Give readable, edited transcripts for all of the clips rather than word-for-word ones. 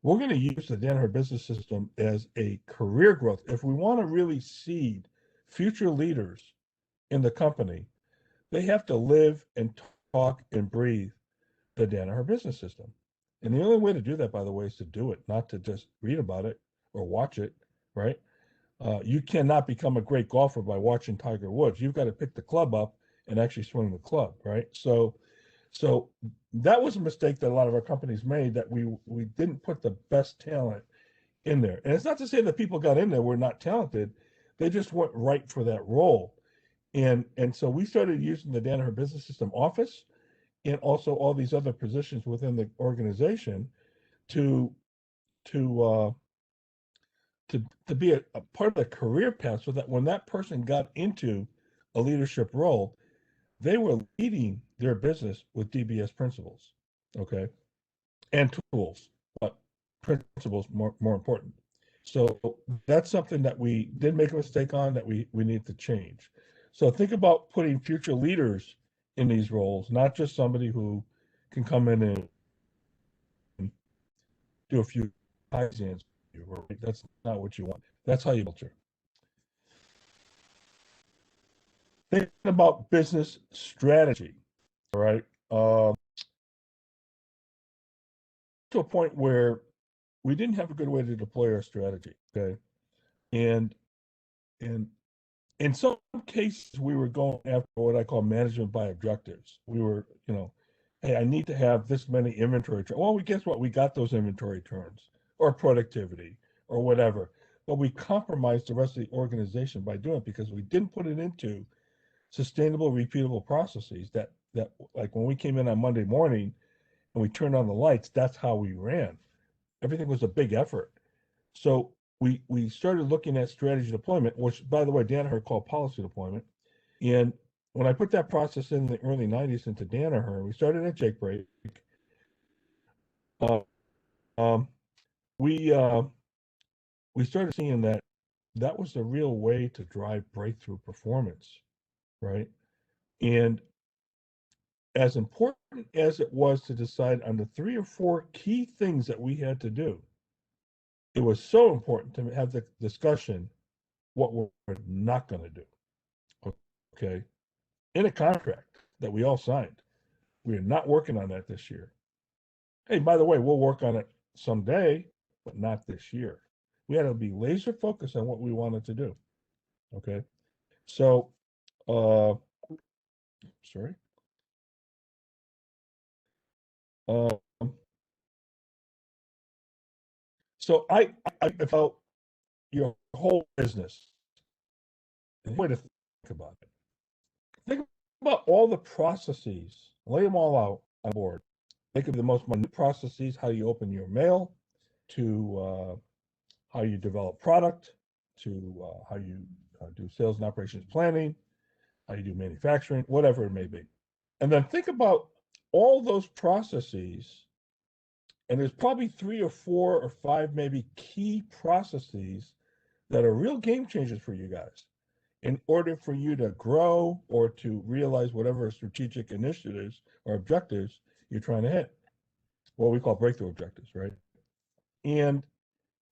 we're going to use the Danaher business system as a career growth. If we want to really seed future leaders in the company, they have to live and talk and breathe the Danaher business system. And the only way to do that, by the way, is to do it, not to just read about it or watch it, right? You cannot become a great golfer by watching Tiger Woods. You've got to pick the club up and actually swing the club, right? So that was a mistake that a lot of our companies made, that we didn't put the best talent in there. And it's not to say that people got in there were not talented. They just weren't right for that role. And so we started using the Danaher Business System office and also all these other positions within the organization to be a part of the career path, so that when that person got into a leadership role, they were leading their business with DBS principles, okay, and tools, but principles more important. So that's something that we did make a mistake on, that we need to change. So think about putting future leaders in these roles, not just somebody who can come in and do a few Kaizens. That's not what you want. That's how you culture. Thinking about business strategy, all right? To a point where we didn't have a good way to deploy our strategy, okay? And in some cases, we were going after what I call management by objectives. We were, hey, I need to have this many inventory turns. Well, guess what? We got those inventory turns or productivity or whatever, but we compromised the rest of the organization by doing it because we didn't put it into sustainable, repeatable processes that like when we came in on Monday morning and we turned on the lights, that's how we ran. Everything was a big effort. So we started looking at strategy deployment, which, by the way, Danaher called policy deployment. And when I put that process in the early 90s into Danaher, we started at Jake Break. We started seeing that was the real way to drive breakthrough performance, right? And as important as it was to decide on the 3 or 4 key things that we had to do, it was so important to have the discussion what we're not going to do, okay? In a contract that we all signed. We are not working on that this year. Hey, by the way, we'll work on it someday, but not this year. We had to be laser focused on what we wanted to do, okay? So, sorry. So I felt your whole business, the way to think about it. Think about all the processes, lay them all out on board. They could be the most minute processes, how you open your mail, to how you develop product, to how you do sales and operations planning, how you do manufacturing, whatever it may be. And then think about all those processes, and there's probably 3 or 4 or 5 maybe key processes that are real game changers for you guys in order for you to grow or to realize whatever strategic initiatives or objectives you're trying to hit, what we call breakthrough objectives, right? And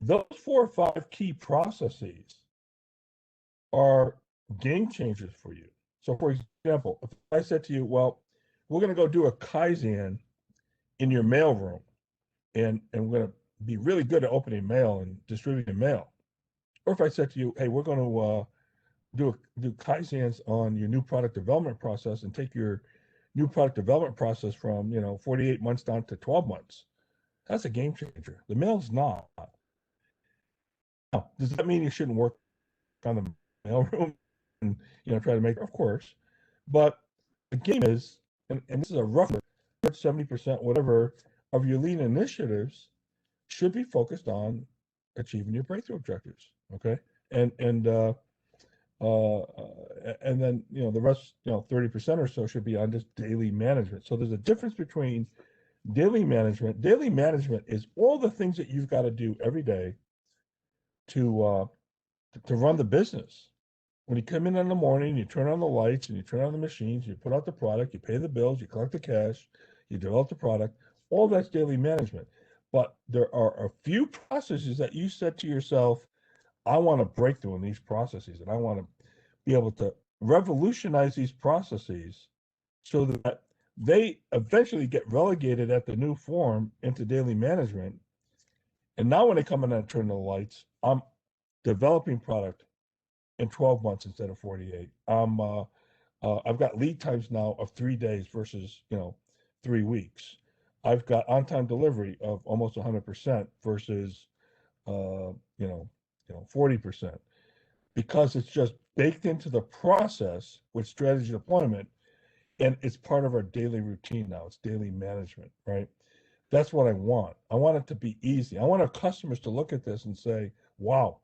those 4 or 5 key processes are game changers for you. So for example, if I said to you, well, we're going to go do a Kaizen in your mailroom, and we're going to be really good at opening mail and distributing mail. Or if I said to you, hey, we're going to do Kaizens on your new product development process and take your new product development process from 48 months down to 12 months. That's a game changer. The mail's not. Now, does that mean you shouldn't work on the mailroom and try to make? Of course, but the game is, and this is a rough 70%, whatever, of your lean initiatives should be focused on achieving your breakthrough objectives. Okay, and then the rest, 30% or so should be on just daily management. So there's a difference between daily management. Daily management is all the things that you've got to do every day to run the business. When you come in the morning, you turn on the lights and you turn on the machines, you put out the product, you pay the bills, you collect the cash, you develop the product. All that's daily management. but there are a few processes that you said to yourself, I want to break through in these processes, and I want to be able to revolutionize these processes so that they eventually get relegated at the new form into daily management. And now when they come in and turn the lights, I'm developing product in 12 months instead of 48. I've got lead times now of 3 days versus 3 weeks. I've got on-time delivery of almost 100% versus 40%, because it's just baked into the process with strategy deployment, and it's part of our daily routine now. It's daily management, right? That's what I want. I want it to be easy. I want our customers to look at this and say, wow,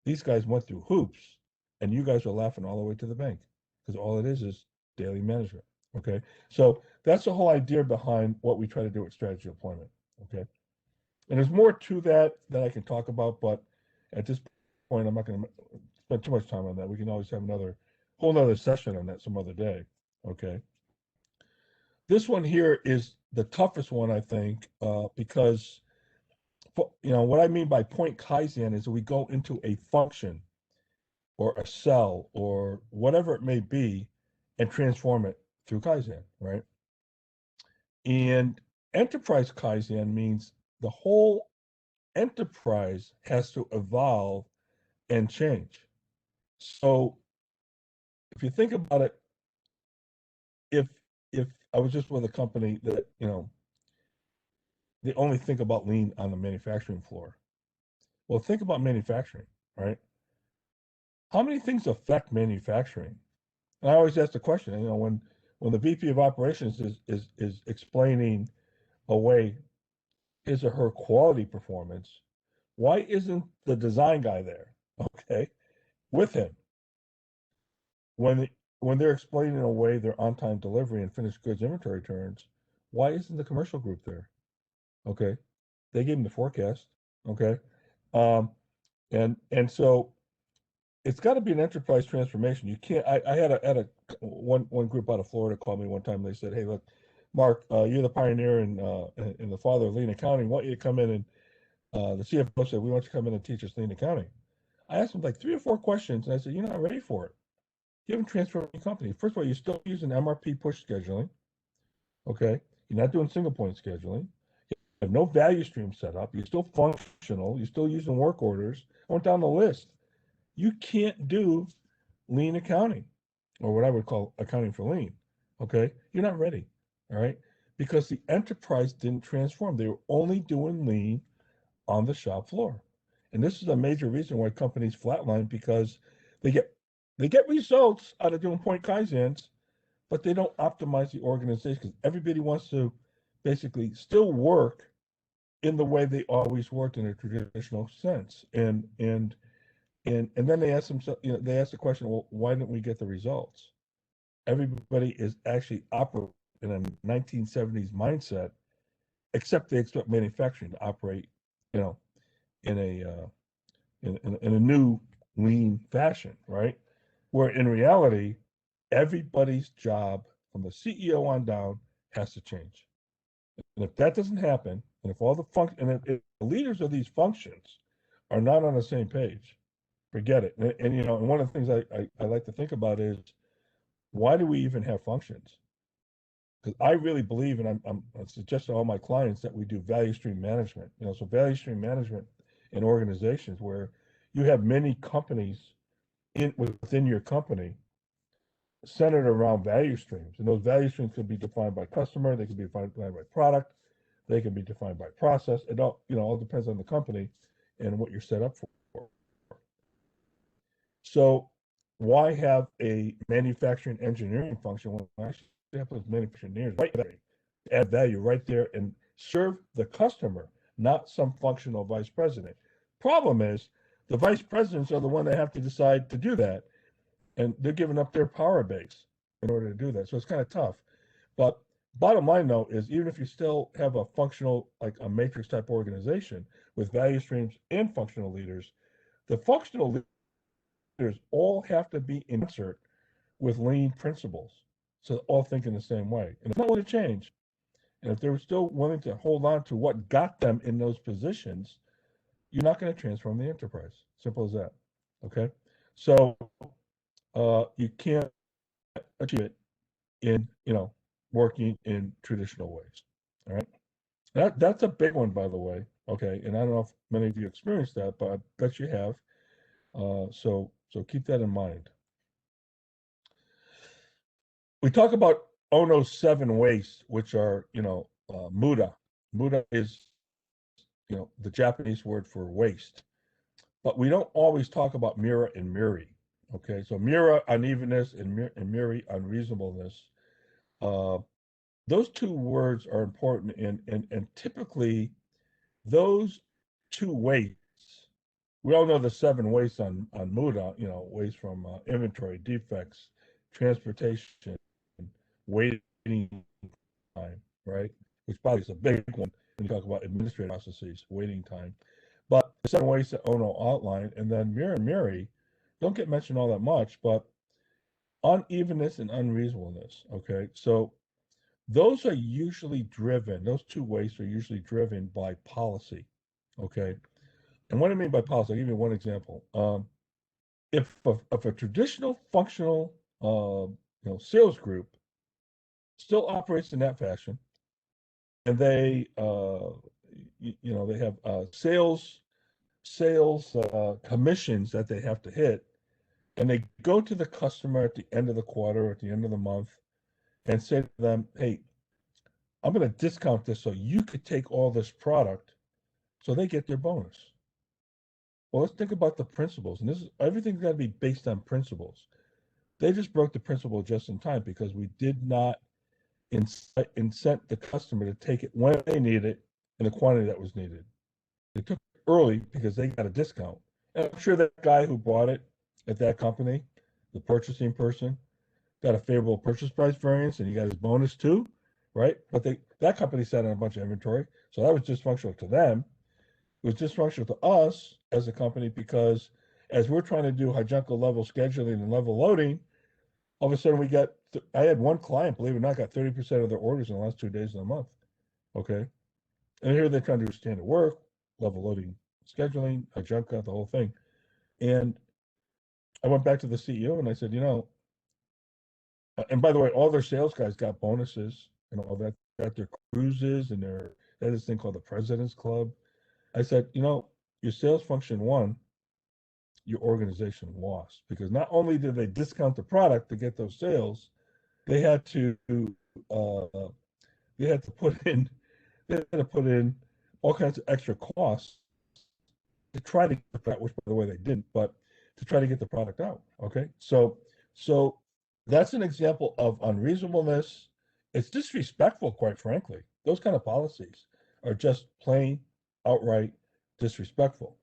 these guys went through hoops, and you guys are laughing all the way to the bank, because all it is daily management. Okay. So that's the whole idea behind what we try to do with strategy deployment. Okay. And there's more to that I can talk about, but at this point, I'm not going to spend too much time on that. We can always have whole nother session on that some other day. Okay. This one here is the toughest one, I think, because what I mean by point Kaizen is we go into a function or a cell or whatever it may be and transform it through Kaizen, right? And enterprise Kaizen means the whole enterprise has to evolve and change. So if you think about it, if I was just with a company that, they only think about lean on the manufacturing floor. Well, think about manufacturing, right? How many things affect manufacturing? And I always ask the question, when the VP of operations is explaining away his or her quality performance, why isn't the design guy there, okay, with him? When they're explaining away their on-time delivery and finished goods inventory turns, why isn't the commercial group there? Okay, they gave him the forecast. Okay, and so it's got to be an enterprise transformation. You can't. I had a one group out of Florida called me one time. They said, "Hey, look, Mark, you're the pioneer and the father of lean accounting. Want you to come in and the CFO said, we want you to come in and teach us lean accounting." I asked him like 3 or 4 questions, and I said, "You're not ready for it. You haven't transformed your company. First of all, you're still using MRP push scheduling. Okay, you're not doing single point scheduling. You have no value stream set up. You're still functional. You're still using work orders. I went down the list. You can't do lean accounting, or what I would call accounting for lean. Okay, you're not ready. All right, because the enterprise didn't transform. They were only doing lean on the shop floor, and this is a major reason why companies flatline, because they get results out of doing point kaizens, but they don't optimize the organization because everybody wants to basically still work in the way they always worked in a traditional sense, and then they ask themselves, they ask the question, well, why didn't we get the results? Everybody is actually operating in a 1970s mindset, except they expect manufacturing to operate, in a new lean fashion, right? Where in reality, everybody's job from the CEO on down has to change. And if that doesn't happen, and if all the if the leaders of these functions are not on the same page, forget it. And one of the things I like to think about is, why do we even have functions? Because I really believe, and I suggest to all my clients that we do value stream management. So value stream management in organizations where you have many companies within your company centered around value streams, and those value streams could be defined by customer, they could be defined by product, they can be defined by process. It all depends on the company and what you're set up for. So why have a manufacturing engineering function when I actually have those manufacturing engineers right there, add value right there and serve the customer, not some functional vice president? Problem is, the vice presidents are the one that have to decide to do that, and they're giving up their power base in order to do that. So it's kind of tough. But bottom line, though, is even if you still have a functional, like a matrix type organization with value streams and functional leaders, the functional leaders all have to be in concert with lean principles. So all thinking the same way. And it's not going to change. And if they're still willing to hold on to what got them in those positions, you're not going to transform the enterprise. Simple as that. Okay. So you can't achieve it in, working in traditional ways. All right. That's a big one, by the way. Okay. And I don't know if many of you experienced that, but I bet you have. So keep that in mind. We talk about Ono's 7 wastes, which are, Muda. Muda is, the Japanese word for waste. But we don't always talk about Mura and Muri. Okay, so Mura, unevenness, and Muri, unreasonableness. Uh, those 2 words are important, and typically those 2 wastes, we all know the 7 wastes on Muda, waste from inventory, defects, transportation, waiting time, right? Which probably is a big one when you talk about administrative processes, waiting time. But the 7 wastes that Ono outlined, and then Mira and Muri don't get mentioned all that much, but unevenness and unreasonableness. Okay, so those are usually driven, those 2 wastes are usually driven by policy. Okay, and what I mean by policy, I'll give you one example. If a traditional functional sales group still operates in that fashion, and they they have sales commissions that they have to hit, and they go to the customer at the end of the quarter or at the end of the month and say to them, hey, I'm going to discount this so you could take all this product, so they get their bonus. Well, let's think about the principles, and everything's got to be based on principles. They just broke the principle just in time because we did not incent the customer to take it when they need it in the quantity that was needed. They took it early because they got a discount. And I'm sure that guy who bought it at that company, the purchasing person, got a favorable purchase price variance and he got his bonus too, right? But that company sat on a bunch of inventory, so that was dysfunctional to them. It was dysfunctional to us as a company because as we're trying to do Hijunko level scheduling and level loading, all of a sudden I had one client, believe it or not, got 30% of their orders in the last 2 days of the month. Okay. And here they're trying to do standard work, level loading, scheduling, Hijunko, the whole thing. And I went back to the CEO and I said, and by the way, all their sales guys got bonuses and all that, got their cruises and they had this thing called the President's Club. I said, your sales function won, your organization lost, because not only did they discount the product to get those sales, they had to uh, they had to put in all kinds of extra costs to try to get the product, which by the way they didn't, but to try to get the product out. Okay, so that's an example of unreasonableness. It's disrespectful, quite frankly. Those kind of policies are just plain, outright disrespectful.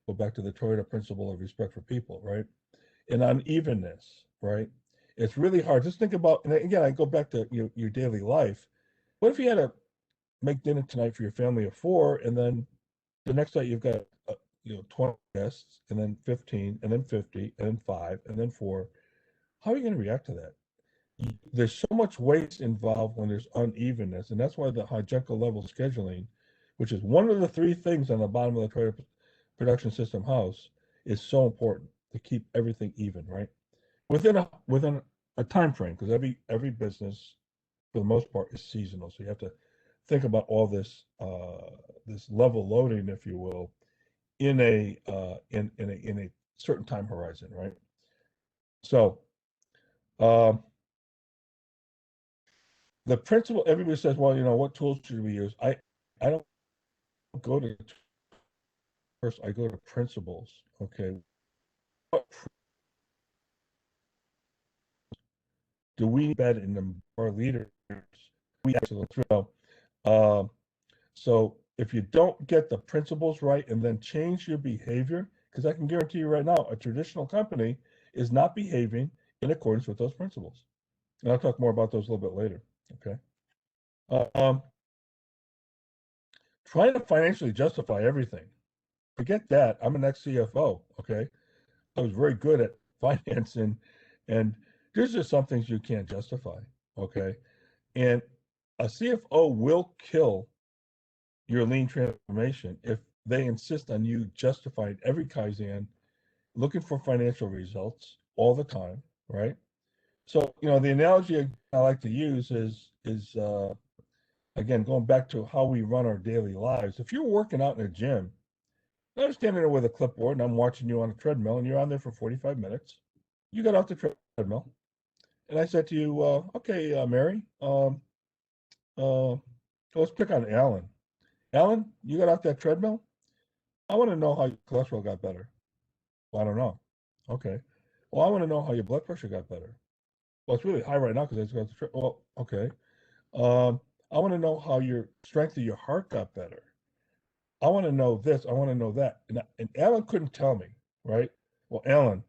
Go back to the Toyota principle of respect for people, right? And unevenness, right? It's really hard. Just think about, and again, I go back to your daily life. What if you had to make dinner tonight for your family of 4, and then the next night you've got 20 guests, and then 15, and then 50, and then 5, and then 4. How are you going to react to that? There's so much waste involved when there's unevenness, and that's why the Hijunko level scheduling, which is one of the 3 things on the bottom of the Toyota production system house, is so important to keep everything even, right? Within a time frame, because every business, for the most part, is seasonal. So you have to think about all this this level loading, if you will, in a certain time horizon, right? So the principle, everybody says, well, what tools should we use? I don't go to first. I go to principles. Okay, what do we embed in our leaders? We actually through. So if you don't get the principles right and then change your behavior, because I can guarantee you right now, a traditional company is not behaving in accordance with those principles. And I'll talk more about those a little bit later. Okay. Trying to financially justify everything. Forget that. I'm an ex-CFO. Okay. I was very good at financing, and there's just some things you can't justify. Okay. And a CFO will kill your lean transformation if they insist on you justifying every Kaizen, looking for financial results all the time, right? So, the analogy I like to use is again, going back to how we run our daily lives. If you're working out in a gym, I'm standing there with a clipboard and I'm watching you on a treadmill and you're on there for 45 minutes. You got off the treadmill and I said to you, okay, Mary, let's pick on Alan. Alan, you got off that treadmill? I want to know how your cholesterol got better. Well, I don't know. Okay. Well, I want to know how your blood pressure got better. Well, it's really high right now because I just got the treadmill. Well, okay. I want to know how your strength of your heart got better. I want to know this. I want to know that. And Alan couldn't tell me, right? Well, Alan,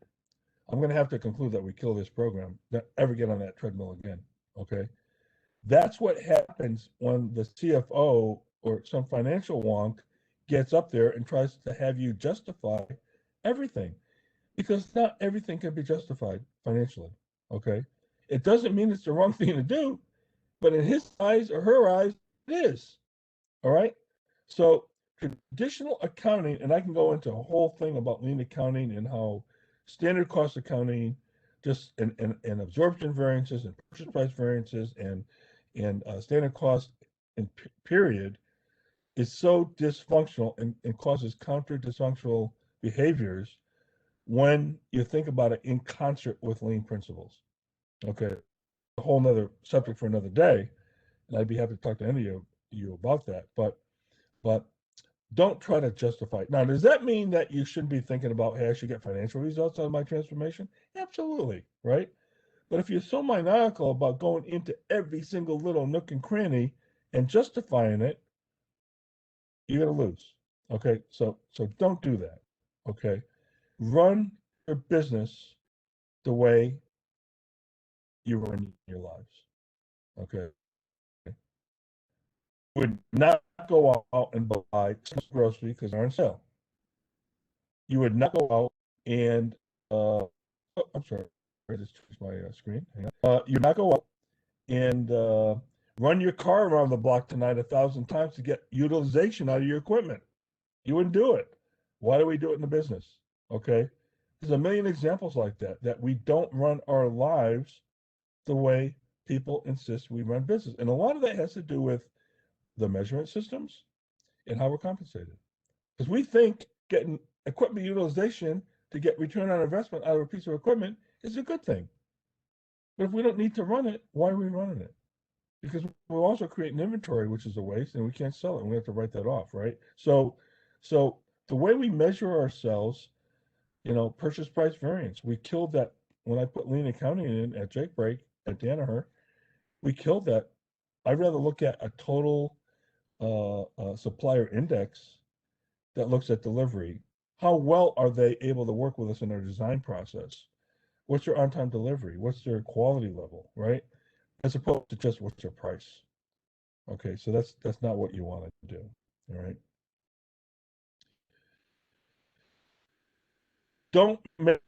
I'm going to have to conclude that we kill this program. Not ever get on that treadmill again. Okay. That's what happens when the CFO or some financial wonk gets up there and tries to have you justify everything, because not everything can be justified financially. Okay. It doesn't mean it's the wrong thing to do, but in his eyes or her eyes, it is. All right. So traditional accounting, and I can go into a whole thing about lean accounting and how standard cost accounting, just and absorption variances and purchase price variances and standard cost and period is so dysfunctional and causes counter dysfunctional behaviors when you think about it in concert with lean principles. Okay, a whole nother subject for another day, and I'd be happy to talk to any of you about that. But don't try to justify it. Now, does that mean that you shouldn't be thinking about, hey, I should get financial results out of my transformation? Absolutely, right? But if you're so maniacal about going into every single little nook and cranny and justifying it, you're gonna lose. Okay, so don't do that. Okay, run your business the way you run your lives. Okay, would not go out and buy grocery because they're on sale. You would not go out and I'm sorry, I just changed my screen. Hang on. You not go out and run your car around the block tonight 1,000 times to get utilization out of your equipment. You wouldn't do it. Why do we do it in the business? Okay, there's a million examples like that we don't run our lives the way people insist we run business, and a lot of that has to do with the measurement systems and how we're compensated. Because we think getting equipment utilization to get return on investment out of a piece of equipment is a good thing. But if we don't need to run it, why are we running it? Because we're also creating inventory, which is a waste, and we can't sell it, and we have to write that off, right? So the way we measure ourselves, purchase price variance, we killed that when I put lean accounting in at Jake Break at Danaher. We killed that. I'd rather look at a total supplier index that looks at delivery. How well are they able to work with us in our design process? What's their on-time delivery? What's their quality level, right? As opposed to just what's their price. Okay, so that's not what you want to do. All right. Don't make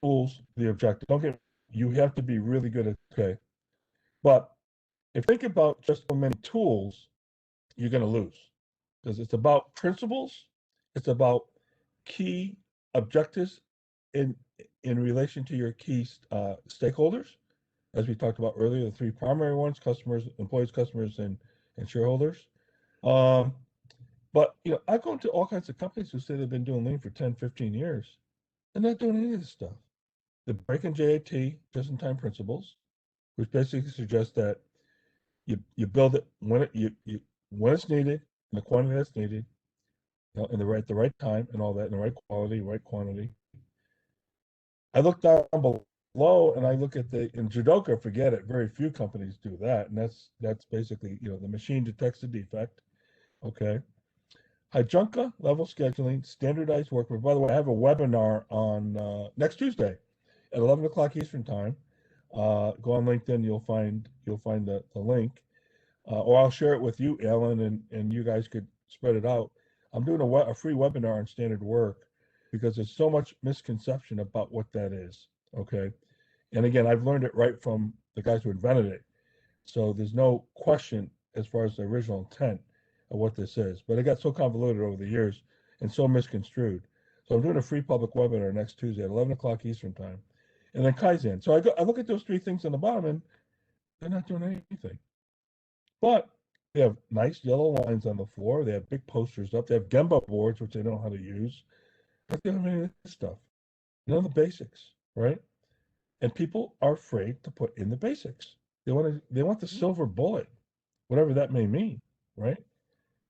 tools the objective. Don't get you have to be really good at okay. But if you think about just how many tools, you're gonna lose. Because it's about principles, it's about key objectives in relation to your key stakeholders, as we talked about earlier, the three primary ones: customers, employees, customers, and shareholders. Um, but I go into all kinds of companies who say they've been doing lean for 10, 15 years. They're not doing any of this stuff. They're breaking JAT, just-in-time principles, which basically suggests that you build it when when it's needed, in the quantity that's needed, in the right time, and all that, in the right quality, right quantity. I look down below and I look at in Judoka, forget it. Very few companies do that, and that's basically the machine detects the defect. Okay. Hijunka, level scheduling, standardized work. By the way, I have a webinar on next Tuesday at 11 o'clock Eastern time. Go on LinkedIn, you'll find the link, or I'll share it with you, Alan, and you guys could spread it out. I'm doing a free webinar on standard work because there's so much misconception about what that is. Okay, and again, I've learned it right from the guys who invented it. So there's no question as far as the original intent of what this is. But it got so convoluted over the years and so misconstrued. So I'm doing a free public webinar next Tuesday at 11 o'clock Eastern time. And then Kaizen. So I look at those three things on the bottom and they're not doing anything. But they have nice yellow lines on the floor. They have big posters up. They have Gemba boards, which they don't know how to use. But they don't have any of this stuff. None of the basics, right? And people are afraid to put in the basics. They want the silver bullet, whatever that may mean, right?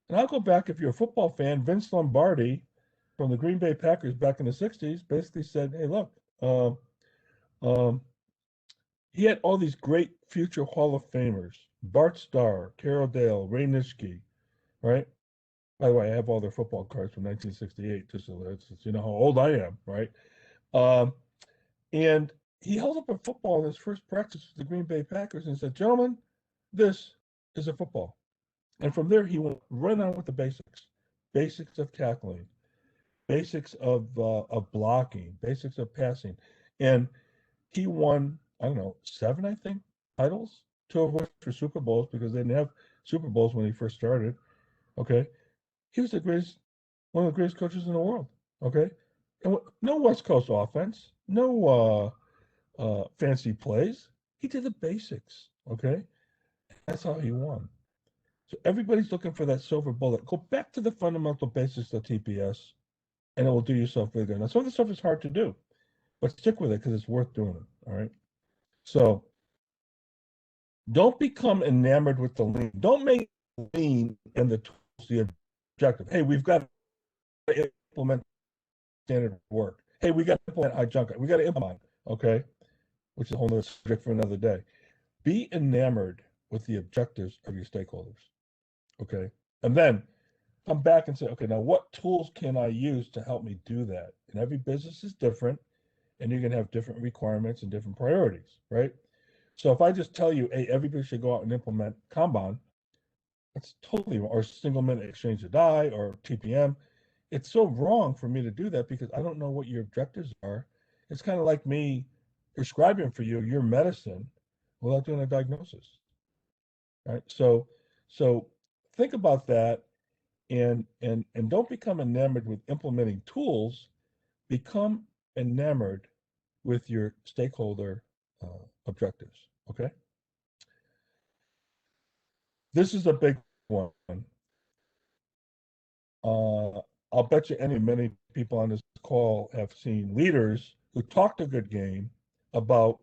And I'll go back, if you're a football fan, Vince Lombardi from the Green Bay Packers back in the 60s basically said, hey, look, he had all these great future Hall of Famers, Bart Starr, Carroll Dale, Ray Nitschke, right? By the way, I have all their football cards from 1968, just so that you know how old I am, right? And he held up a football in his first practice with the Green Bay Packers and said, gentlemen, this is a football. And from there, he went right on with the basics of tackling, basics of blocking, basics of passing. And he won, I don't know, 7, I think, titles, 2 of which were Super Bowls because they didn't have Super Bowls when he first started. Okay. He was one of the greatest coaches in the world. Okay. And no West Coast offense, no fancy plays. He did the basics. Okay. That's how he won. So everybody's looking for that silver bullet. Go back to the fundamental basics of TPS, and it will do yourself really good. Now, some of the stuff is hard to do, but stick with it because it's worth doing it. All right. So don't become enamored with the lean. Don't make lean and the tools the objective. Hey, we've got to implement standard work. Hey, we got to implement high junk. We got to implement, okay, which is a whole other subject for another day. Be enamored with the objectives of your stakeholders, okay? And then come back and say, okay, now what tools can I use to help me do that? And every business is different, and you're going to have different requirements and different priorities, right? So if I just tell you, hey, everybody should go out and implement Kanban, that's totally wrong, or single minute exchange of die or TPM. It's so wrong for me to do that because I don't know what your objectives are. It's kind of like me prescribing for you your medicine without doing a diagnosis, right? So think about that and don't become enamored with implementing tools. Become enamored with your stakeholder objectives. Okay. This is a big one. I'll bet you many people on this call have seen leaders who talked a good game about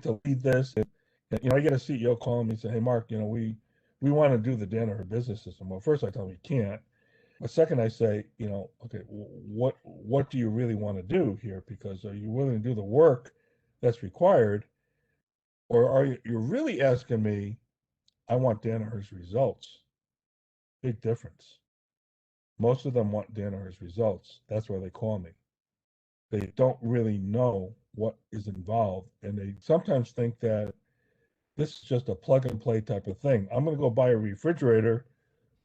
to lead this. And I get a CEO calling me and say, hey, Mark, we want to do the Danaher business system. Well, first I tell him you can't. But second, I say, okay, what do you really want to do here? Because are you willing to do the work that's required? Or are you're really asking me, I want Danaher's results? Big difference. Most of them want Danaher's results. That's why they call me. They don't really know what is involved. And they sometimes think that this is just a plug and play type of thing. I'm going to go buy a refrigerator,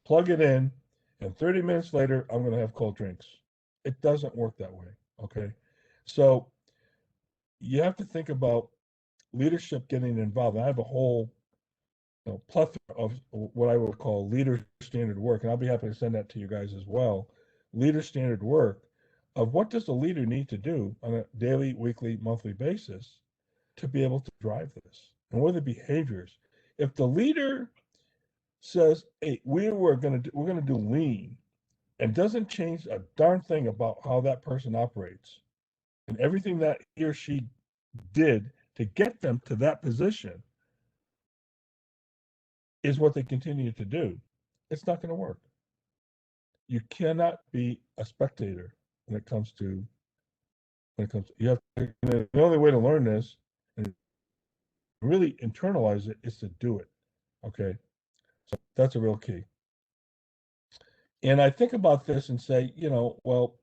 plug it in, and 30 minutes later, I'm going to have cold drinks. It doesn't work that way. Okay. So you have to think about leadership getting involved. I have a whole plethora of what I would call leader standard work, and I'll be happy to send that to you guys as well. Leader standard work of what does the leader need to do on a daily, weekly, monthly basis to be able to drive this, and what are the behaviors? If the leader says, "Hey, we're going to do lean," and doesn't change a darn thing about how that person operates and everything that he or she did to get them to that position is what they continue to do, it's not going to work. You cannot be a spectator when it comes to you have to, the only way to learn this and really internalize it is to do it. Okay. So that's a real key. And I think about this and say, well,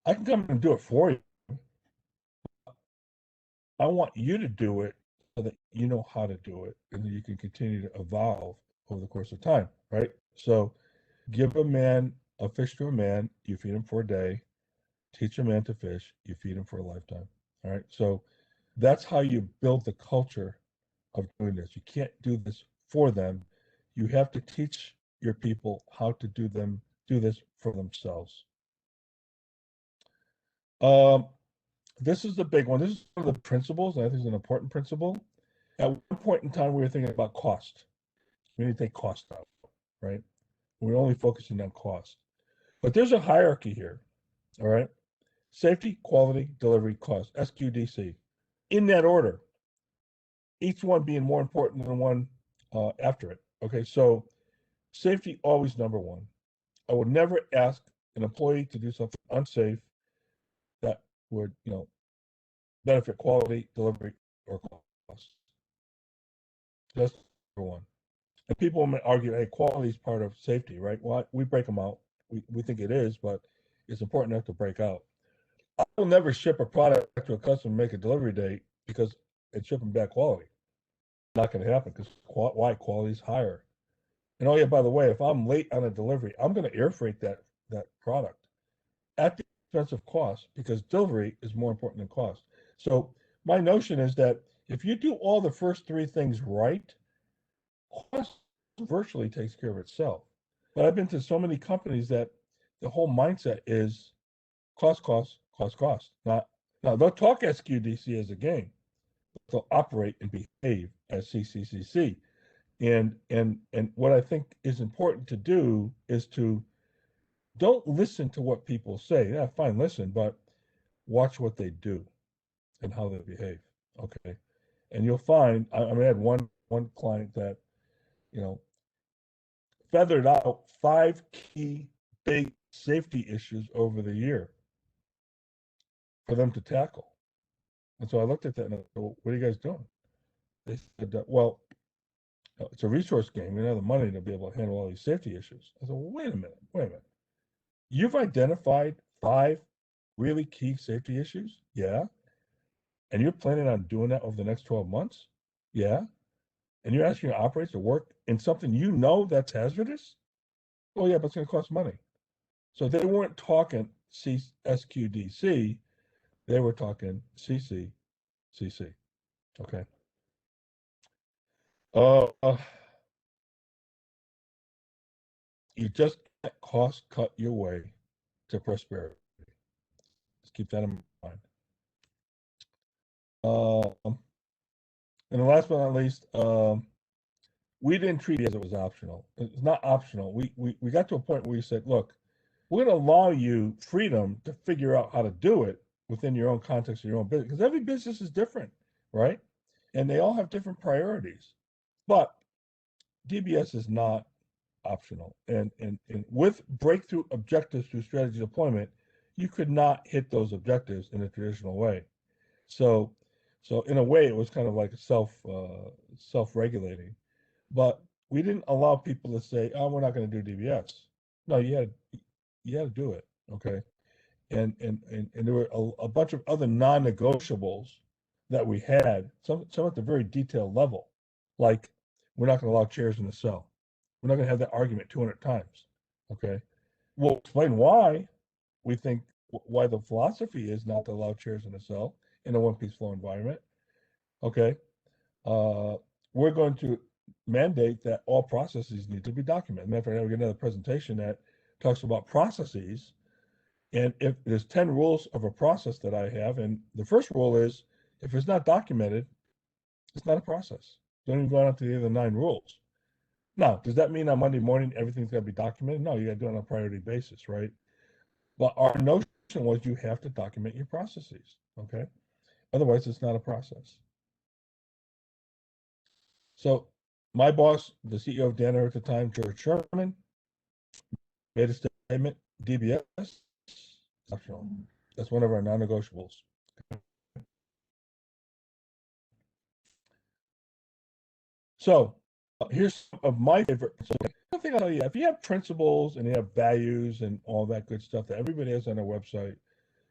I can come and do it for you. I want you to do it so that you know how to do it and that you can continue to evolve over the course of time, right? So give a fish to a man, you feed him for a day. Teach a man to fish, you feed him for a lifetime. All right. So that's how you build the culture of doing this. You can't do this for them. You have to teach your people how to do this for themselves. This is the big one. This is one of the principles, and I think it's an important principle. At one point in time, we were thinking about cost. We need to take cost out, right? We're only focusing on cost. But there's a hierarchy here, all right? Safety, quality, delivery, cost, SQDC. In that order, each one being more important than the one after it. Okay, so safety always number one. I would never ask an employee to do something unsafe that would, benefit quality, delivery, or cost. That's number one. And people may argue, hey, quality is part of safety, right? Well, we break them out. We think it is, but it's important enough to break out. I will never ship a product to a customer and make a delivery date because it's shipping bad quality. Not going to happen because why? Quality is higher. And oh yeah, by the way, if I'm late on a delivery, I'm going to air freight that product at the expense of cost because delivery is more important than cost. So my notion is that if you do all the first three things right, cost virtually takes care of itself. But I've been to so many companies that the whole mindset is cost, cost, cost, cost. Now they'll talk SQDC as a game, but they'll operate and behave as CCCC. And what I think is important to do is to don't listen to what people say. Yeah, fine, listen, but watch what they do and how they behave. Okay. And you'll find I had one client that, feathered out 5 key big safety issues over the year for them to tackle. And so I looked at that and I said, well, what are you guys doing? They said, well, it's a resource game. We don't have the money to be able to handle all these safety issues. I said, well, wait a minute. You've identified 5 really key safety issues? Yeah. And you're planning on doing that over the next 12 months? Yeah. And you're asking your operators to work in something that's hazardous? Oh, yeah, but it's going to cost money. So they weren't talking SQDC, they were talking CCCC. Okay. You just can't cost cut your way to prosperity. Just keep that in mind. And the last but not least, we didn't treat it as it was optional. It's not optional. We got to a point where we said, look, we're going to allow you freedom to figure out how to do it within your own context of your own business, because every business is different, right? And they all have different priorities. But DBS is not optional. And with breakthrough objectives through strategy deployment, you could not hit those objectives in a traditional way. So in a way, it was kind of like self-regulating. But we didn't allow people to say, "Oh, we're not going to do DBS." No, you had to do it. Okay, and there were a bunch of other non-negotiables that we had. Some at the very detailed level, like we're not going to allow chairs in the cell. We're not going to have that argument 200 times. Okay, we'll explain why we think why the philosophy is not to allow chairs in the cell in a one-piece flow environment. Okay, we're going to mandate that all processes need to be documented. Matter of fact, we get another presentation that talks about processes. And if there's 10 rules of a process that I have, and the first rule is if it's not documented, it's not a process. Don't even go on to the other 9 rules. Now, does that mean on Monday morning everything's got to be documented? No, you got to do it on a priority basis, right? But our notion was you have to document your processes, okay? Otherwise, it's not a process. So my boss, the CEO of Danaher at the time, George Sherman, made a statement, DBS is optional. That's one of our non-negotiables. So here's some of my favorite. One thing I'll tell you, if you have principles and you have values and all that good stuff that everybody has on their website,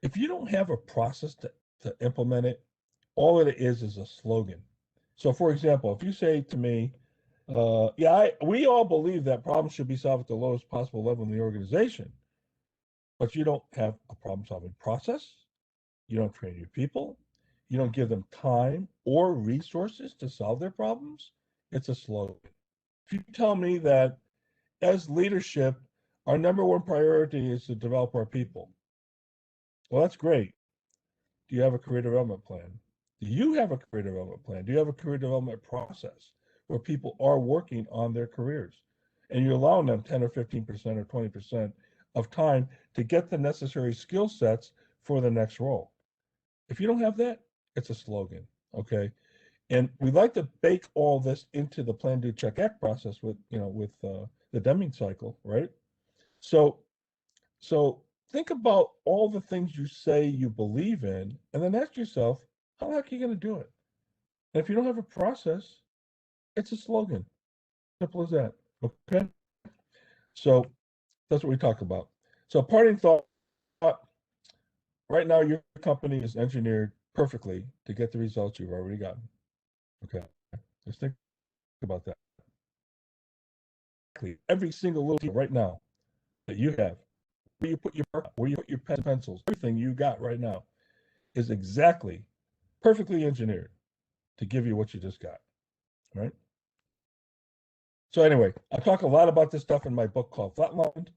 if you don't have a process to implement it, all it is a slogan. So for example, if you say to me, we all believe that problems should be solved at the lowest possible level in the organization, but you don't have a problem-solving process, you don't train your people, you don't give them time or resources to solve their problems, it's a slogan. If you tell me that as leadership, our number one priority is to develop our people, well, that's great. Do you have a career development plan? Do you have a career development plan? Do you have a career development process where people are working on their careers and you're allowing them 10 or 15% or 20% of time to get the necessary skill sets for the next role? If you don't have that, it's a slogan, okay? And we like to bake all this into the plan, do, check, act process with the Deming cycle, right? So think about all the things you say you believe in, and then ask yourself, how the heck are you going to do it? And if you don't have a process, it's a slogan. Simple as that. Okay. So that's what we talk about. So parting thought. Right now, your company is engineered perfectly to get the results you've already gotten. Okay. Just think about that. Every single little right now that you have, where you put your pen and pencils, everything you got right now is exactly perfectly engineered to give you what you just got, right? So anyway, I talk a lot about this stuff in my book called Flatlined,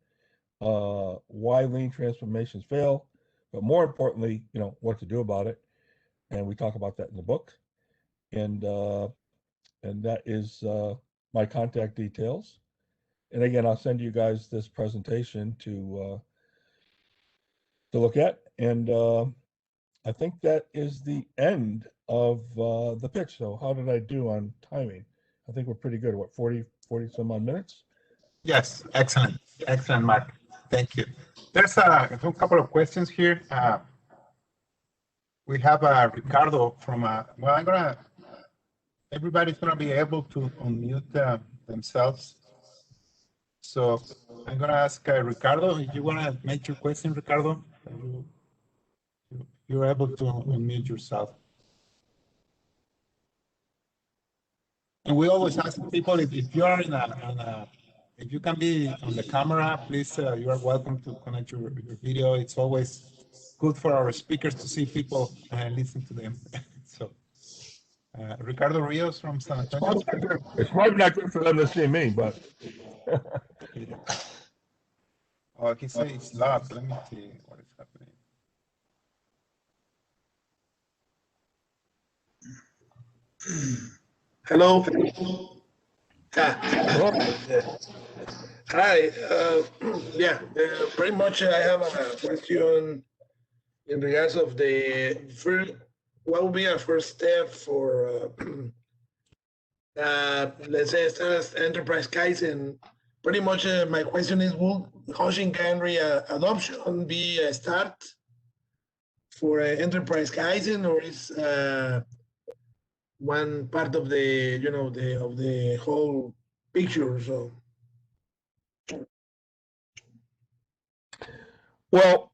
Why Lean Transformations Fail, but more importantly, what to do about it. And we talk about that in the book. And that is my contact details. And again, I'll send you guys this presentation to look at. And I think that is the end of the pitch. So how did I do on timing? I think we're pretty good. What, 40 some odd minutes? Yes, excellent. Excellent, Mark. Thank you. There's a couple of questions here. We have Ricardo from, everybody's going to be able to unmute themselves. So I'm going to ask Ricardo, if you want to make your question, Ricardo, you're able to unmute yourself. And we always ask people if you are if you can be on the camera, please, you are welcome to connect your video. It's always good for our speakers to see people and listen to them. So, Ricardo Rios from San Antonio. It's probably not good for them to see me, but. Oh, he says it's loud. Let me see what is happening. Hello. Hi. Pretty much I have a question in regards of the first, what would be a first step for, let's say, enterprise Kaizen. Pretty much my question is, will Hoshinkanri adoption be a start for enterprise Kaizen, or is one part of the of the whole picture? So, Well,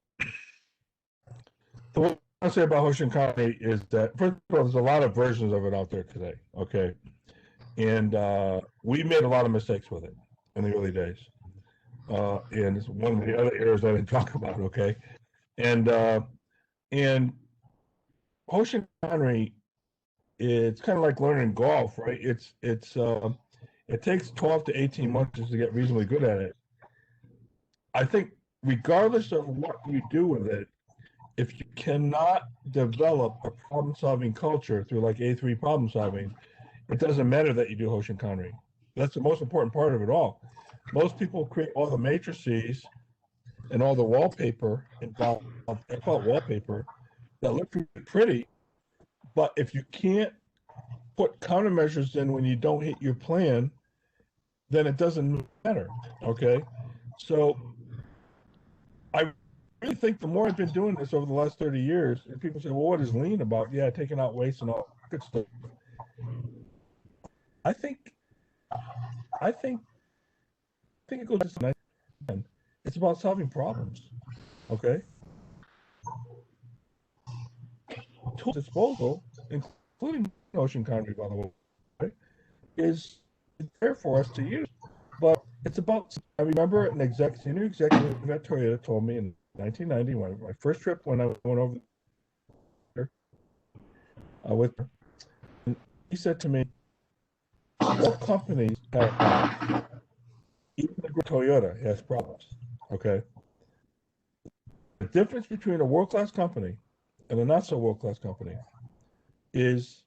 what I say about Hoshinkanri is that, first of all, there's a lot of versions of it out there today. Okay, and we made a lot of mistakes with it in the early days, and it's one of the other areas I didn't talk about. Okay, and Hoshinkanri, it's kind of like learning golf, right? It takes 12 to 18 months just to get reasonably good at it. I think regardless of what you do with it, if you cannot develop a problem-solving culture through like A3 problem solving, it doesn't matter that you do Hoshinkanri. That's the most important part of it all. Most people create all the matrices and all the wallpaper involved. I call it wallpaper that look pretty, but if you can't put countermeasures in when you don't hit your plan, then it doesn't matter. Okay, so I really think the more I've been doing this over the last 30 years, and people say, well, what is lean about? Yeah, taking out waste and all good stuff. I think it goes just nice. It's about solving problems. Okay. Tools disposal, including Hoshinkanri, by the way, is there for us to use. But it's about, I remember an senior executive at Toyota told me in 1990, my first trip when I went over there, with her. And he said to me, all companies have, even the Toyota has problems, okay? The difference between a world-class company and a not so world-class company is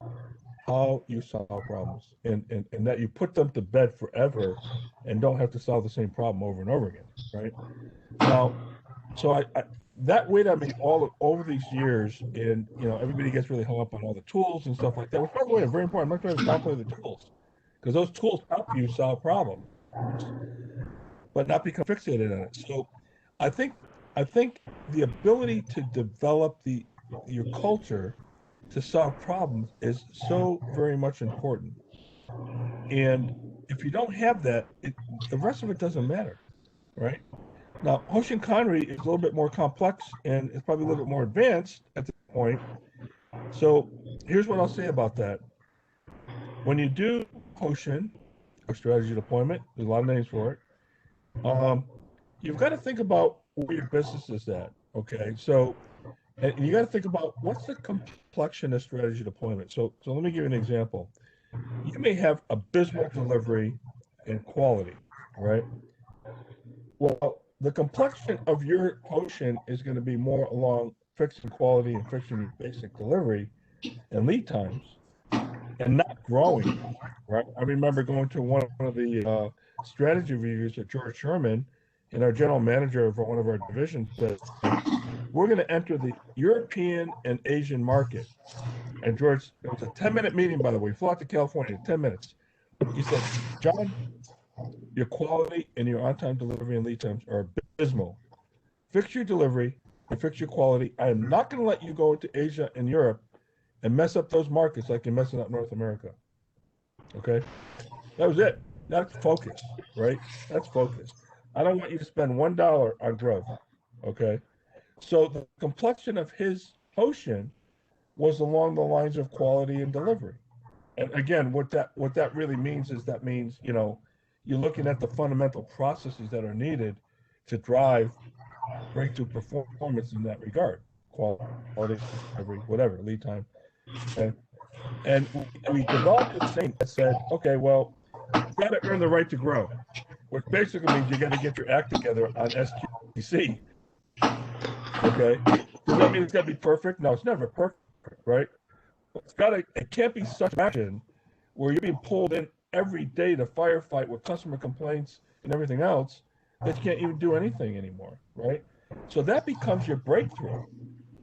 how you solve problems and that you put them to bed forever and don't have to solve the same problem over and over again, right? Now, so I that way that made all over these years, and everybody gets really hung up on all the tools and stuff like that, which by the way are very important. I'm not trying to downplay the tools, because those tools help you solve problems, but not become fixated on it. So I think the ability to develop your culture to solve problems is so very much important. And if you don't have that, the rest of it doesn't matter, right? Now, Hoshin Kanri is a little bit more complex and it's probably a little bit more advanced at this point. So here's what I'll say about that. When you do Hoshin, or strategy deployment, there's a lot of names for it. You've got to think about where your business is at, okay? So, and you got to think about what's the complexion of strategy deployment. So let me give you an example. You may have abysmal delivery and quality, right? Well, the complexion of your potion is going to be more along fixing quality and fixing your basic delivery and lead times, and not growing, right? I remember going to one of the strategy reviews at George Sherman, and our general manager for one of our divisions said, we're going to enter the European and Asian market. And George, it was a 10-minute meeting, by the way. We flew out to California, 10 minutes. He said, John, your quality and your on-time delivery and lead times are abysmal. Fix your delivery and fix your quality. I am not going to let you go into Asia and Europe and mess up those markets like you're messing up North America. Okay? That was it. That's focus, right? That's focus. I don't want you to spend $1 on growth. Okay? So the complexion of his potion was along the lines of quality and delivery. And again, what that really means is that means, you're looking at the fundamental processes that are needed to drive breakthrough performance in that regard. Quality, delivery, whatever, lead time. Okay. And we developed this thing that said, okay, well, you've got to earn the right to grow, which basically means you got to get your act together on SQC. Okay. Does that mean it's got to be perfect? No, it's never perfect, right? It can't be such action where you're being pulled in every day to firefight with customer complaints and everything else that you can't even do anything anymore, right? So that becomes your breakthrough,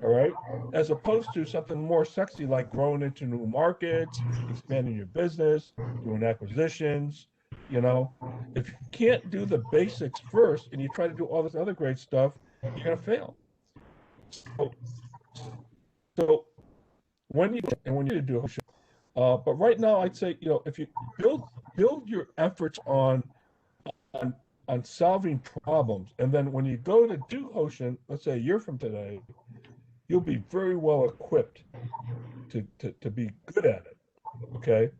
all right? As opposed to something more sexy like growing into new markets, expanding your business, doing acquisitions. If you can't do the basics first and you try to do all this other great stuff, you're going to fail. So when you do Hoshin, but right now I'd say, if you build your efforts on solving problems, and then when you go to do Hoshin, let's say a year from today, you'll be very well equipped to be good at it. Okay,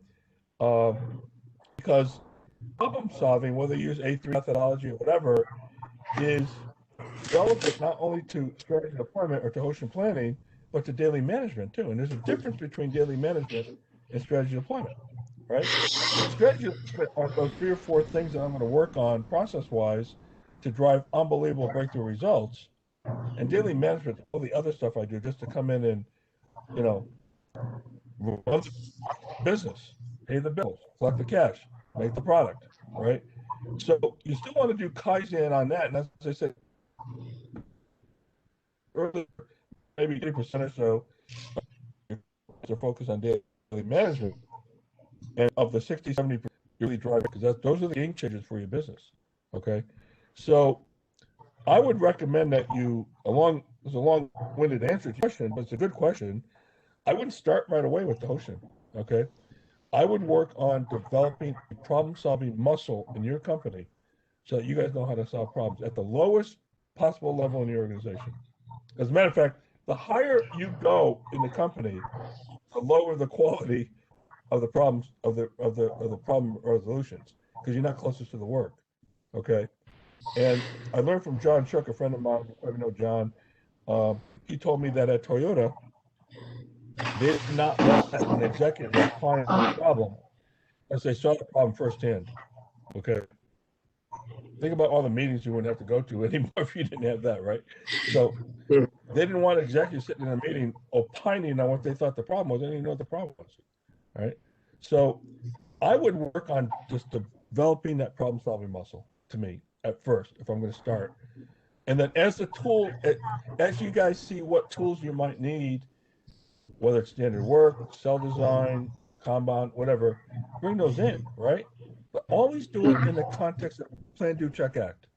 because problem solving, whether you use A3 methodology or whatever, is relevant not only to strategy deployment or to Hoshin planning, but to daily management too. And there's a difference between daily management and strategy deployment, right? Strategy deployment are those 3 or 4 things that I'm going to work on process-wise to drive unbelievable breakthrough results. And daily management, all the other stuff I do just to come in and, run the business, pay the bills, collect the cash, make the product, right? So you still want to do Kaizen on that. And as I said earlier, maybe 80% or so are focused on daily management. And of the 60, 70%, you really drive it, because those are the game changers for your business. Okay. So I would recommend that it's a long-winded answer to your question, but it's a good question. I wouldn't start right away with the Hoshin. Okay. I would work on developing a problem-solving muscle in your company so that you guys know how to solve problems at the lowest possible level in the organization. As a matter of fact, the higher you go in the company, the lower the quality of the problems of the problem resolutions, because you're not closest to the work. Okay. And I learned from John Shook, a friend of mine, you probably know John. He told me that at Toyota, They did not let an executive opine on the problem as they saw the problem firsthand. Okay. Think about all the meetings you wouldn't have to go to anymore if you didn't have that, right? So they didn't want executives sitting in a meeting opining on what they thought the problem was. They didn't even know what the problem was, right? So I would work on just developing that problem-solving muscle, to me, at first, if I'm going to start. And then as the tool, as you guys see what tools you might need, whether it's standard work, cell design, Kanban, whatever, bring those in, right? But always do it in the context of plan, do, check, act.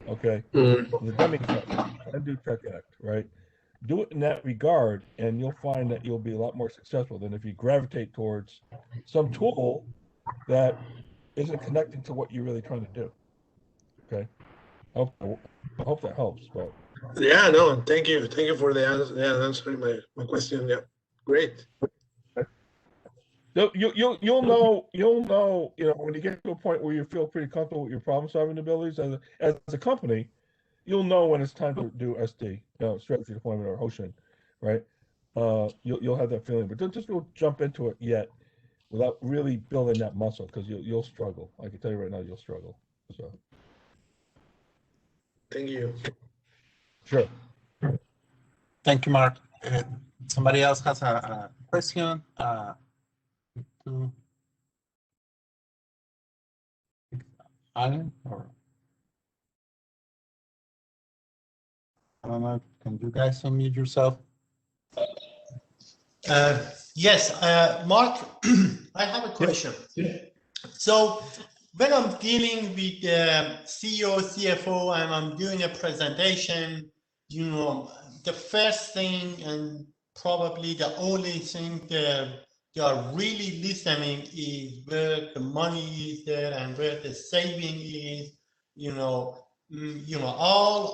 Okay? The Deming plan, do, check, act, right? Do it in that regard, and you'll find that you'll be a lot more successful than if you gravitate towards some tool that isn't connecting to what you're really trying to do. Okay? I hope that helps, but Yeah, no, thank you for the answer. Yeah, answering my question. Yeah, great. You'll know, when you get to a point where you feel pretty comfortable with your problem-solving abilities as a company, you'll know when it's time to do SD, strategy deployment or Hoshin, right? You'll have that feeling, but don't just go jump into it yet without really building that muscle, because you'll struggle. I can tell you right now, you'll struggle. So, Thank you. sure. Thank you, Mark. Somebody else has a question? Alan, or I don't know. Can you guys unmute yourself? Yes, Mark, I have a question. So when I'm dealing with the CEO, CFO, and I'm doing a presentation, the first thing and probably the only thing they are really listening is where the money is there and where the saving is, all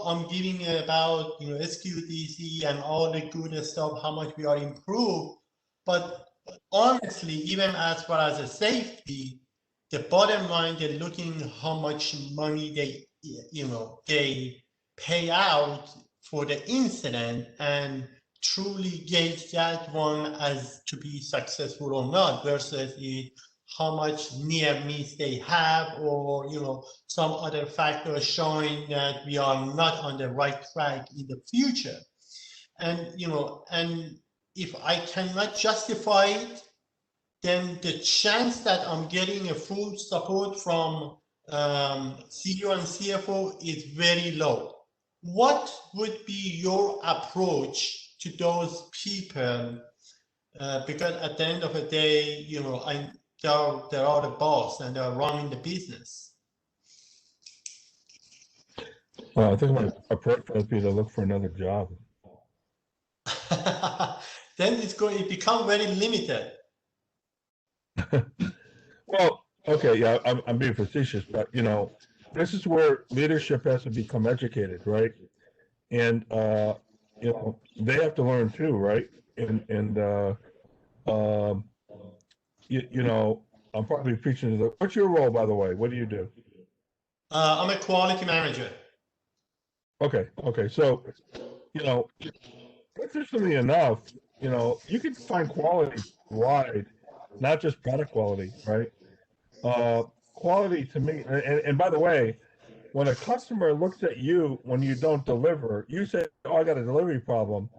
I'm giving about, SQDC and all the good stuff, how much we are improved. But honestly, even as far as the safety, the bottom line, they're looking how much money they pay out for the incident and truly gauge that one as to be successful or not versus how much near miss they have, or some other factor showing that we are not on the right track in the future. And and if I cannot justify it, then the chance that I'm getting a full support from CEO and CFO is very low. What would be your approach to those people? Because at the end of the day, they are the boss and they're running the business. Well, I think my approach would be to look for another job. Then it become very limited. Well, okay, yeah, I'm being facetious, but this is where leadership has to become educated, right? And they have to learn too, right? And I'm probably preaching to what's your role, by the way? What do you do? I'm a quality manager. Okay, so interestingly enough, you can find quality wide, not just product quality, right? Quality to me, and by the way, when a customer looks at you when you don't deliver, you say, "Oh, I got a delivery problem."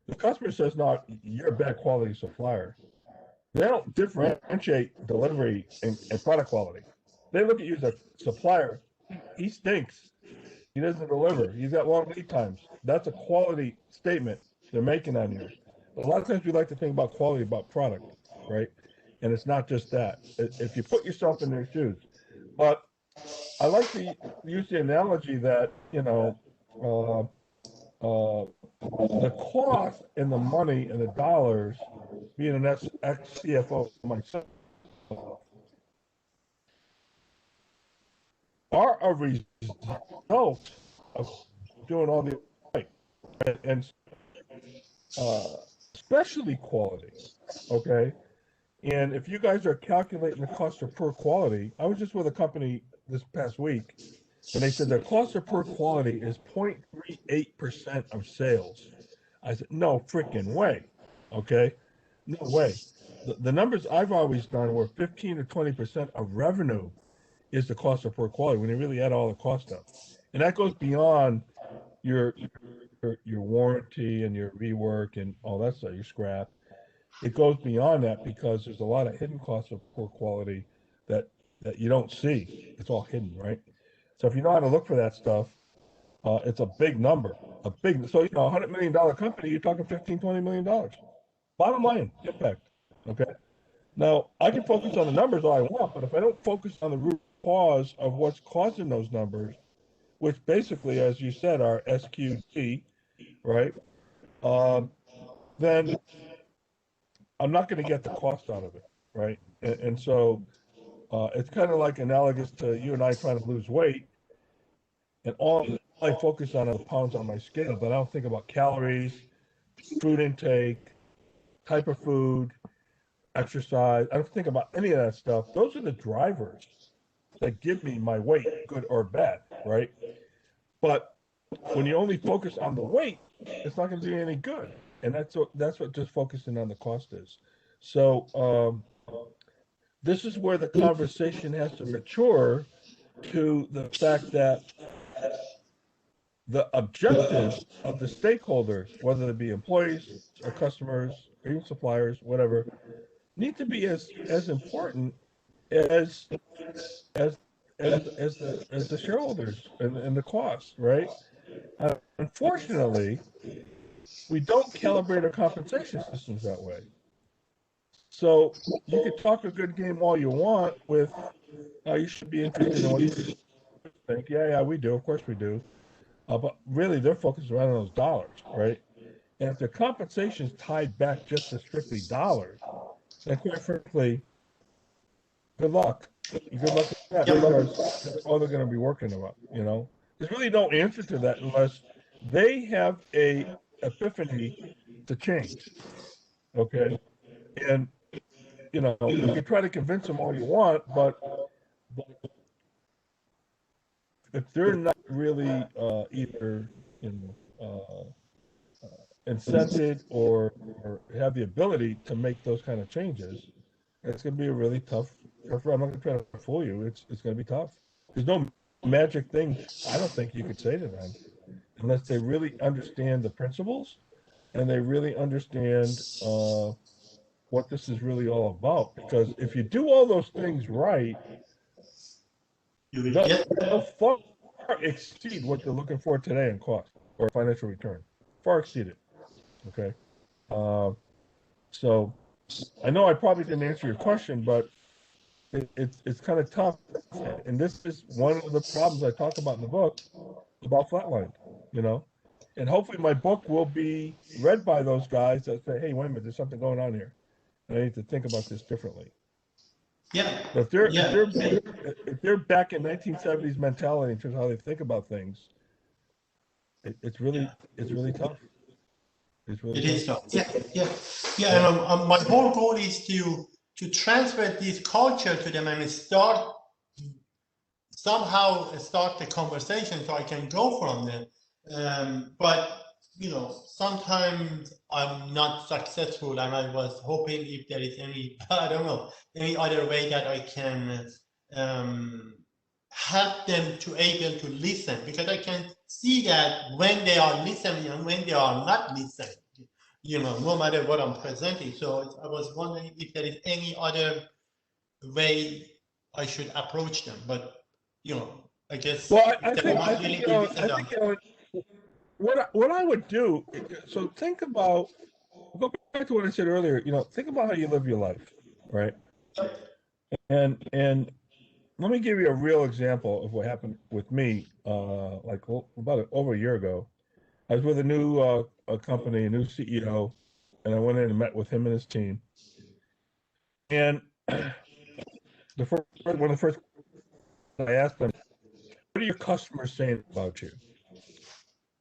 The customer says, "No, you're a bad quality supplier." They don't differentiate delivery and product quality. They look at you as a supplier. He stinks. He doesn't deliver. He's got long lead times. That's a quality statement they're making on you. A lot of times we like to think about quality about product, right? And it's not just that. If you put yourself in their shoes. But I like to use the analogy that, the cost and the money and the dollars, being an ex-CFO myself, are a result of doing all the right, and especially quality, okay? And if you guys are calculating the cost of per quality, I was just with a company this past week, and they said their cost of per quality is 0.38% of sales. I said, no freaking way, okay? No way. The numbers I've always done were 15 to 20% of revenue is the cost of poor quality when you really add all the cost up. And that goes beyond your warranty and your rework and all that stuff, your scrap. It goes beyond that because there's a lot of hidden costs of poor quality that you don't see. It's all hidden, right? So if you know how to look for that stuff, it's a big number. So you know, $100 million company, you're talking $15-20 million. Bottom line impact. Okay. Now I can focus on the numbers all I want, but if I don't focus on the root cause of what's causing those numbers, which basically, as you said, are SQD, right? Then I'm not going to get the cost out of it, right? And so it's kind of like analogous to you and I trying to lose weight, and all I focus on are the pounds on my scale, but I don't think about calories, food intake, type of food, exercise. I don't think about any of that stuff. Those are the drivers that give me my weight, good or bad, right? But when you only focus on the weight, it's not going to do you any good. And that's what just focusing on the cost is. So this is where the conversation has to mature to the fact that the objectives of the stakeholders, whether it be employees or customers or even suppliers, whatever, need to be as important as the shareholders and the costs, right? Unfortunately, we don't calibrate our compensation systems that way. So you could talk a good game all you want with, you should be interested in what you think. Yeah, we do. Of course we do. But really, they're focused around those dollars, right? And if their compensation is tied back just to strictly dollars, then quite frankly, good luck. Good luck with that, because that's all they're going to be working about, you know? There's really no answer to that unless they have a epiphany to change, okay? And, you know, you can try to convince them all you want, but if they're not really either, you know, incented or have the ability to make those kind of changes, it's going to be a really tough. I'm not going to try to fool you. It's going to be tough. There's no magic thing I don't think you could say to them unless they really understand the principles and they really understand what this is really all about. Because if you do all those things right, they'll far exceed what they're looking for today in cost or financial return. Far exceed it. Okay. So I know I probably didn't answer your question, but it's kind of tough. And this is one of the problems I talk about in the book about Flatline, you know. And hopefully my book will be read by those guys that say, hey, wait a minute, there's something going on here. And I need to think about this differently. Yeah. But if they're back in 1970s mentality in terms of how they think about things, it's really tough. It is tough. Yeah. And my whole goal is to transfer this culture to them and somehow start the conversation so I can go from them. But you know, sometimes I'm not successful, and I was hoping if there is any other way that I can help them to able to listen, because I can see that when they are listening and when they are not listening, you know, no matter what I'm presenting. So I was wondering if there is any other way I should approach them, but you know, I guess. Well, I think what I would do. So think about, go back to what I said earlier. You know, think about how you live your life, right? And let me give you a real example of what happened with me. Like about over a year ago, I was with a new company, a new CEO, and I went in and met with him and his team. And one of the first I asked them, what are your customers saying about you?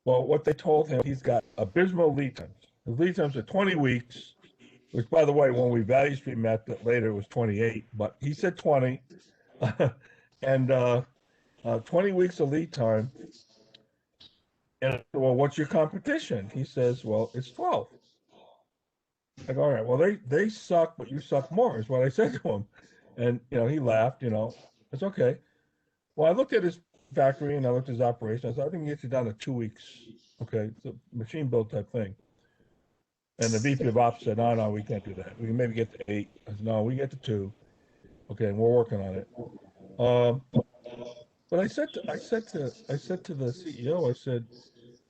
Well, what they told him, he's got abysmal lead times. His lead times are 20 weeks, which, by the way, when we value stream mapped it later, it was 28, but he said 20. And 20 weeks of lead time. And well, what's your competition? He says, well, it's 12. I go, all right, well, they suck, but you suck more, is what I said to him. And, he laughed, it's okay. Well, I looked at his factory and I looked at his operation. I said, I think he gets it down to 2 weeks. Okay, it's a machine build type thing. And the VP of Ops said, no, we can't do that. We can maybe get to 8. I said, no, we get to 2. Okay, and we're working on it. But I said to the CEO, I said,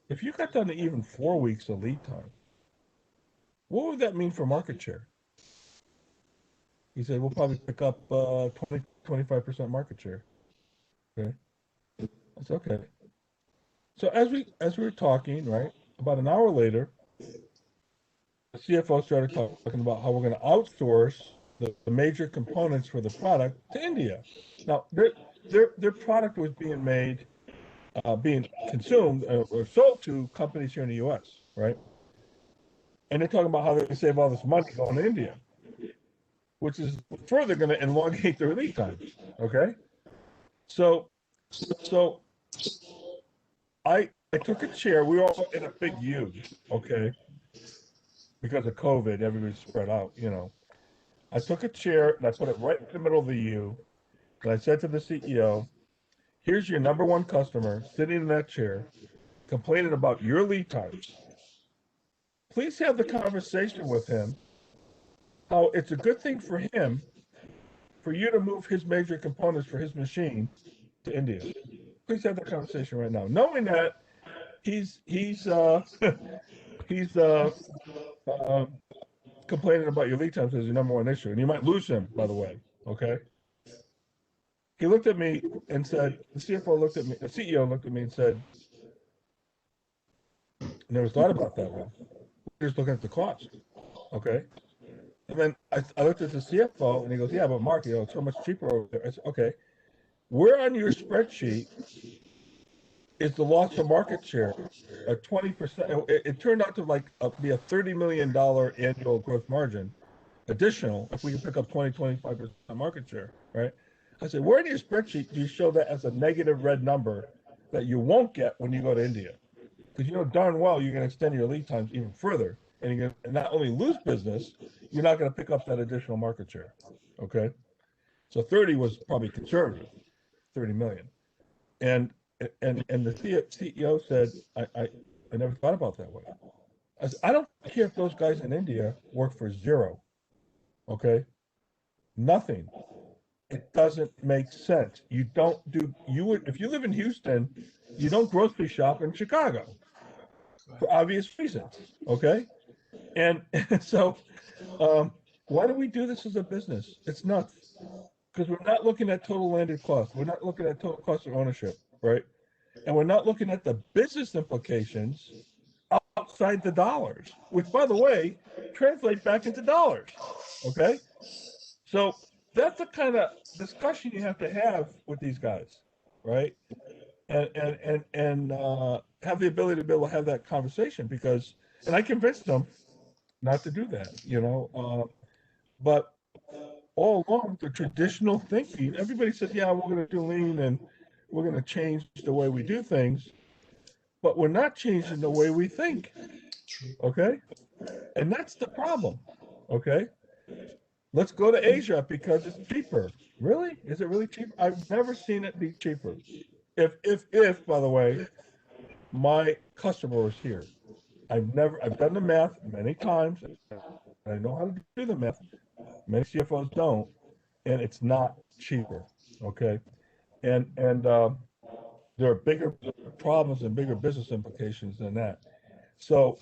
if you got down to even 4 weeks of lead time, what would that mean for market share? He said, we'll probably pick up 20-25% market share. Okay, that's okay. So as we were talking, right, about an hour later, the CFO started talking about how we're going to outsource the major components for the product to India. Now, their product was being made, being consumed or sold to companies here in the U.S., right? And they're talking about how they can save all this money going to India, which is further going to elongate their lead times. Okay, so I took a chair. We were all in a big U. Okay, because of COVID, everybody's spread out. I took a chair and I put it right in the middle of the U, and I said to the CEO, "Here's your number one customer sitting in that chair, complaining about your lead times. Please have the conversation with him how it's a good thing for him for you to move his major components for his machine to India. Please have that conversation right now, knowing that he's complaining about your lead times as your number one issue, and you might lose him, by the way. Okay." He looked at me and said, the CEO looked at me and said, "I never thought about that one. We're just looking at the cost." Okay. And then I looked at the CFO and he goes, "Yeah, but Mark, it's so much cheaper over there." I said, "Okay, where on your spreadsheet is the loss of market share at 20%? It turned out to be a $30 million annual gross margin additional if we can pick up 25% market share, right?" I said, "Where in your spreadsheet do you show that as a negative red number that you won't get when you go to India? Because darn well you're going to extend your lead times even further, and you're going to not only lose business, you're not going to pick up that additional market share." Okay, so 30 was probably conservative, 30 million, and the CEO said, I never thought about that way. I said, I don't care if those guys in India work for zero. Okay, nothing. It doesn't make sense. If you live in Houston, you don't grocery shop in Chicago for obvious reasons. Okay, and so why do we do this as a business? It's nuts, because we're not looking at total landed cost. We're not looking at total cost of ownership, right? And we're not looking at the business implications outside the dollars, which, by the way, translate back into dollars. Okay, so that's the kind of discussion you have to have with these guys, right? And have the ability to be able to have that conversation, and I convinced them not to do that, but all along the traditional thinking, everybody says, yeah, we're going to do lean and we're going to change the way we do things, but we're not changing the way we think. Okay, and that's the problem. Okay, let's go to Asia because it's cheaper. Really? Is it really cheap? I've never seen it be cheaper. If by the way, my customer was here. I've done the math many times. I know how to do the math. Many CFOs don't, and it's not cheaper. Okay, and there are bigger problems and bigger business implications than that. So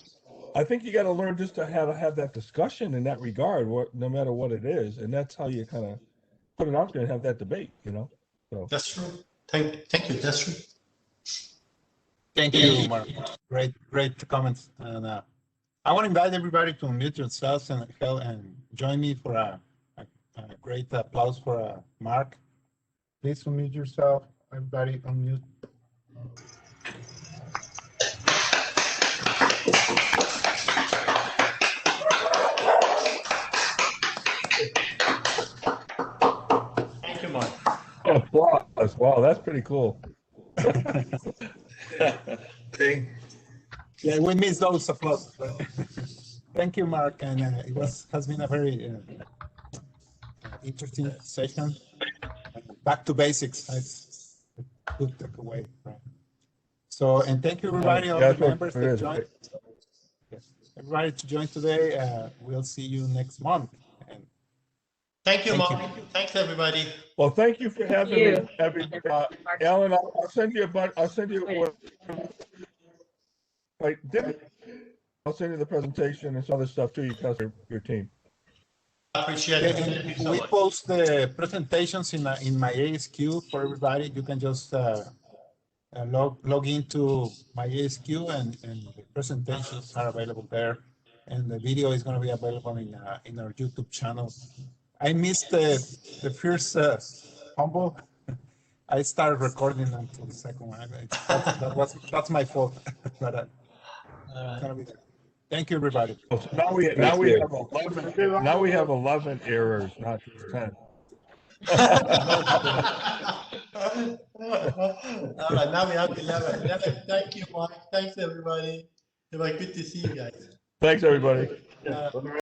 I think you got to learn just to have that discussion in that regard, no matter what it is, and that's how you kind of put it out there and have that debate. So that's true. Thank you. That's true. Thank you, Mark. Great comments. And I want to invite everybody to unmute yourselves and join me for a great applause for Mark. Please unmute yourself. Everybody unmute. Thank you, Mark. Applause. Wow, that's pretty cool. Thing. Yeah, we miss those applause. Thank you, Mark, and it has been a very interesting session. Back to basics. That's a good takeaway, right? So, and thank you everybody, all the members that joined. Everybody to join today. We'll see you next month. And thank you, Mark. Thanks, everybody. Well, thank you for having me. Alan, I'll send you I'll send you I'll send you the presentation and some other stuff too. You test your team. I appreciate it. We post the presentations in my ASQ for everybody. You can just log into my ASQ and the presentations are available there. And the video is going to be available in our YouTube channel. I missed the first humble. I started recording until the second one. That's my fault. But it's gonna be there. Thank you, everybody. So now we have 11 errors, not just 10. All right, now we have 11. Thank you, Mark. Thanks, everybody. It was good to see you guys. Thanks, everybody.